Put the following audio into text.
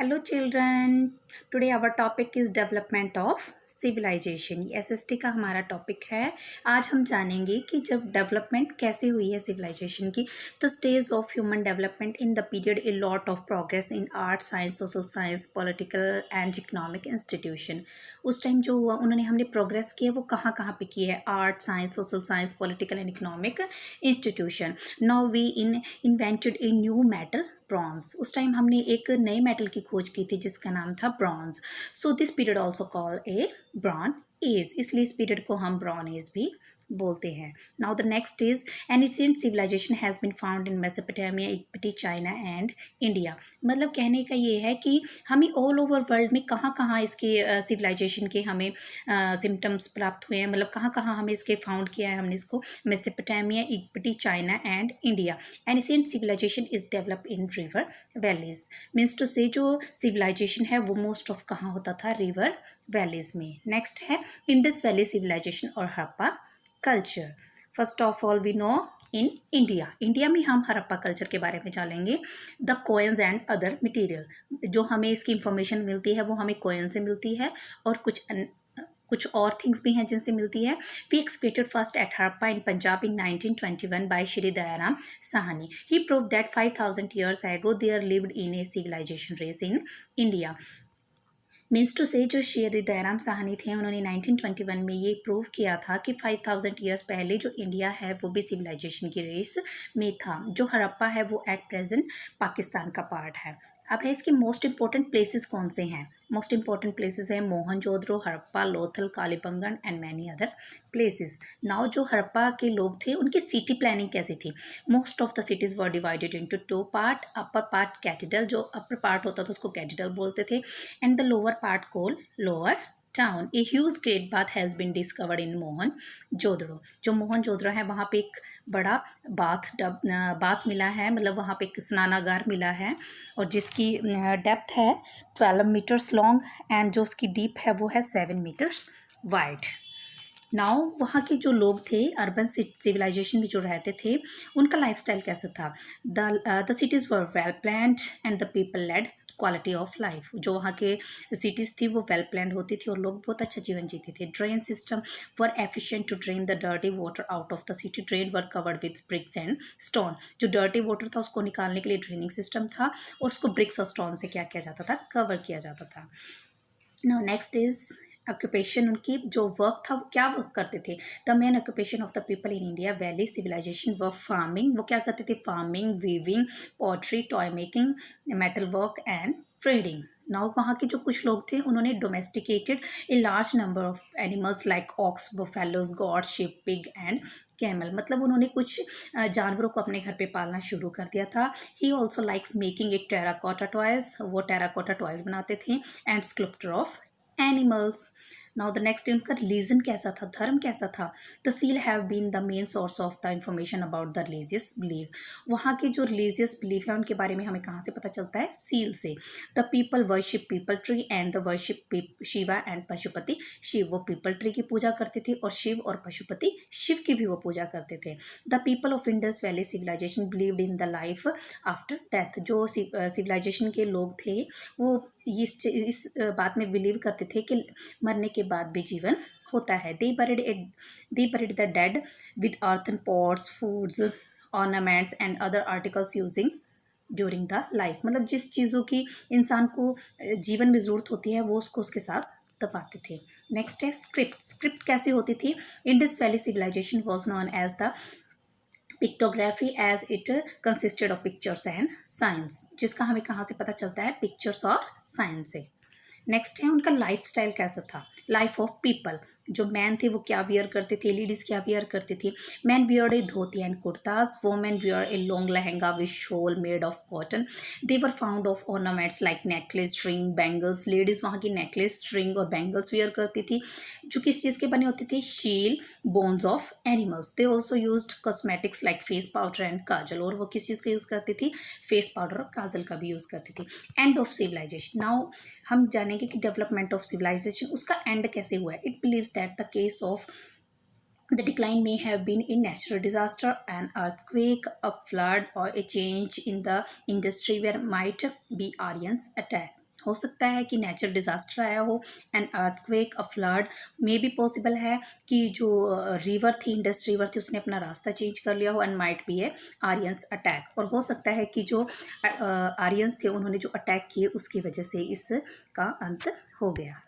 Hello children, today our topic is development of civilization। ये SST का हमारा topic है। आज हम जानेंगे कि जब डेवलपमेंट कैसे हुई है सिविलाइजेशन की। The stage of human development in the period a lot of progress in art science social science political and economic institution. उस टाइम जो हुआ उन्होंने हमने प्रोग्रेस की है वो कहाँ कहाँ पे की है, art science social science political and economic institution. Now we invented a new metal bronze. उस टाइम हमने एक नए मेटल की खोज की थी जिसका नाम था bronze. So this period also call a bronze age, इसलिए इस पीरियड को हम ब्रॉन एज भी बोलते हैं। Now the next is ancient civilization has been found in Mesopotamia Egypt China and India. मतलब कहने का ये है कि हमें ऑल ओवर वर्ल्ड में कहाँ कहाँ इसके सिविलाइजेशन के हमें सिम्टम्स प्राप्त हुए हैं, मतलब कहाँ कहाँ हमें इसके फाउंड किया है हमने इसको। Mesopotamia Egypt China and India. Ancient civilization is develop in river valleys. Means to say जो सिविलाइजेशन है वो मोस्ट ऑफ कहाँ होता था, रिवर वैलीज में। नेक्स्ट है इंडस वैली सिविलाइजेशन और Harappa culture. First of all we know in India में हम हड़प्पा कल्चर के बारे में जानेंगे। The coins and other material, जो हमें इसकी इंफॉर्मेशन मिलती है वो हमें कोइन से मिलती है और कुछ और थिंग्स भी हैं जिनसे मिलती है। We expected first at Harappa in Punjab in 1921 by Shri Dayaram Sahni. He prove that 5000 years ago there lived in a civilization race in India। Means to say जो श्री दयाराम साहनी थे उन्होंने 1921 में ये प्रूव किया था कि 5000 ईयर्स पहले जो इंडिया है वो भी सिविलाइजेशन की रेस में था। जो हड़प्पा है वो एट प्रेजेंट पाकिस्तान का पार्ट है। अब है इसके मोस्ट इंपॉर्टेंट प्लेसेस कौन से हैं। मोस्ट इंपॉर्टेंट प्लेसेस हैं Mohenjodaro, Harappa, Lothal, Kalibangan and many other places. Now जो हड़प्पा के लोग थे उनकी सिटी प्लानिंग कैसी थी। Most of the cities were divided into two part. Upper part capital, जो अपर पार्ट होता था उसको कैपिटल बोलते थे, and the lower part called lower town। A huge great bath has been discovered in Mohenjodaro. जो मोहनजोदड़ो है वहाँ पे एक बड़ा बाथ मिला है, मतलब वहाँ पे एक स्नानागार मिला है और जिसकी डेप्थ है 12 मीटर्स लॉन्ग एंड जो उसकी डीप है वो है 7 मीटर्स वाइड। नाउ वहाँ के जो लोग थे अर्बन सिविलाइजेशन में जो रहते थे उनका लाइफस्टाइल कैसा था। The cities were well planned and the people led quality of life. जो वहाँ के सिटीज़ थी वो वेल प्लान्ड होती थी और लोग बहुत अच्छा जीवन जीते थे। Drain system were efficient to drain the dirty water out of the city. Drain were covered with bricks and stone. जो डर्टी वाटर था उसको निकालने के लिए ड्रेनिंग सिस्टम था और उसको ब्रिक्स और स्टोन से क्या किया जाता था, कवर किया जाता था। Now next is occupation. उनकी जो वर्क था वो क्या वर्क करते थे। The main occupation of the people in India valley civilization was farming. वो क्या करते थे, farming, weaving, pottery, toy making, metal work and trading. Now वहाँ के जो कुछ लोग थे उन्होंने domesticated a large number of animals like ox, buffaloes, goat, sheep, pig and camel. मतलब उन्होंने कुछ जानवरों को अपने घर पे पालना शुरू कर दिया था। He also likes making a terracotta toys. वो टेराकोटा टॉयज बनाते थे and sculptor of animals. Now the next उनका रिलीजन कैसा था, धर्म कैसा था। The seal have been the main source of the information about the religious belief. वहाँ की जो रिलीजियस बिलीफ है उनके बारे में हमें कहाँ से पता चलता है, सील से। The people worship peepal tree and the worship Shiva and Pashupati Shiv. वो पीपल ट्री की पूजा करते थे और शिव और पशुपति शिव की भी वो पूजा करते थे। The people of Indus valley civilization believed in the life after death. जो सिविलाइजेशन के लोग थे वो इस बात में बिलीव करते थे कि मरने के बाद भी जीवन होता है। They buried the dead with earthen pots, foods, ornaments and other articles using during the life. मतलब जिस चीज़ों की इंसान को जीवन में ज़रूरत होती है वो उसको उसके साथ दबाते थे। नेक्स्ट है स्क्रिप्ट। स्क्रिप्ट कैसी होती थी। Indus valley civilisation was known as the pictography as it consisted of pictures and signs. जिसका हमें कहाँ से पता चलता है, पिक्चर्स और साइंस से। नेक्स्ट है उनका लाइफ स्टाइल कैसा था। Life of people. जो मैन थे वो क्या वियर करते थे, लेडीज़ क्या वियर करती थी। Man wear A dhoti and kurtas, women wear a long lehenga with shawl made of cotton. They were found of ornaments like necklace, string, bangles. Ladies वहाँ की नेकलेस, स्ट्रिंग और बैंगल्स वियर करती थी जो किस चीज़ के बने होते थे, seal, bones of animals. They also used cosmetics like face powder and kajal. और वो किस चीज़ का यूज़ करती थी, फेस पाउडर और काजल का भी यूज़ करती थी। End of civilisation. नाउ हम जानेंगे कि डेवलपमेंट ऑफ सिविलाइजेशन उसका एंड कैसे हुआ है। It believes that the case of the decline may have been a natural disaster, an earthquake, a flood, or a change in the industry where might be Aryans attack. हो सकता है कि natural disaster आया हो, an earthquake, a flood. May be possible है कि जो river थी, इंडस रिवर थी, उसने अपना रास्ता चेंज कर लिया हो, and might be A Aryans attack. और हो सकता है कि जो आर्यंस थे उन्होंने जो अटैक किए उसकी वजह से इसका अंत हो गया।